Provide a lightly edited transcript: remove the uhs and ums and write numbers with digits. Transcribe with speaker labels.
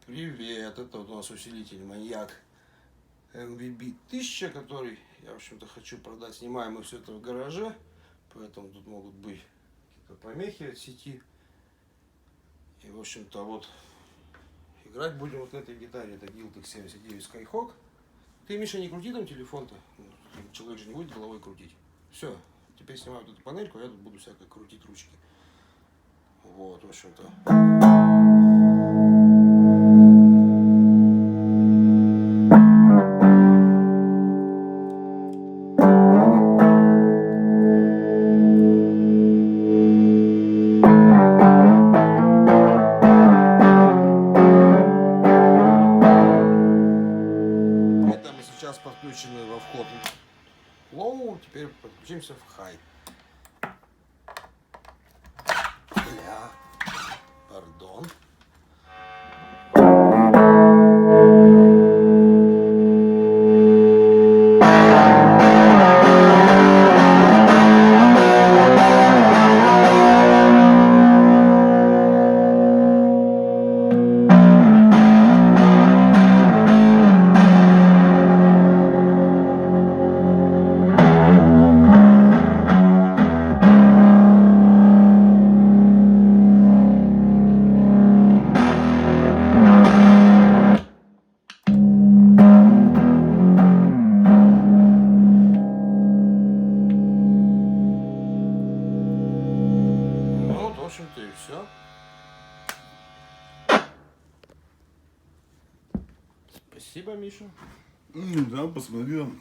Speaker 1: Привет, это вот у нас усилитель маньяк MVB 1000, который я, в общем-то, хочу продать. Снимаем мы все это в гараже, поэтому тут могут быть какие-то помехи от сети. И, в общем-то, вот играть будем вот на этой гитаре. Это Guild X79 Skyhawk. Ты, Миша, не крути там телефон-то. Человек же не будет головой крутить. Все, теперь снимаю вот эту панельку, а я тут буду всякое крутить ручки. Вот, в общем-то. Сейчас подключены во вход low, теперь подключимся в high. Пардон. В общем-то и все. Спасибо, Миша.
Speaker 2: Да, посмотрел.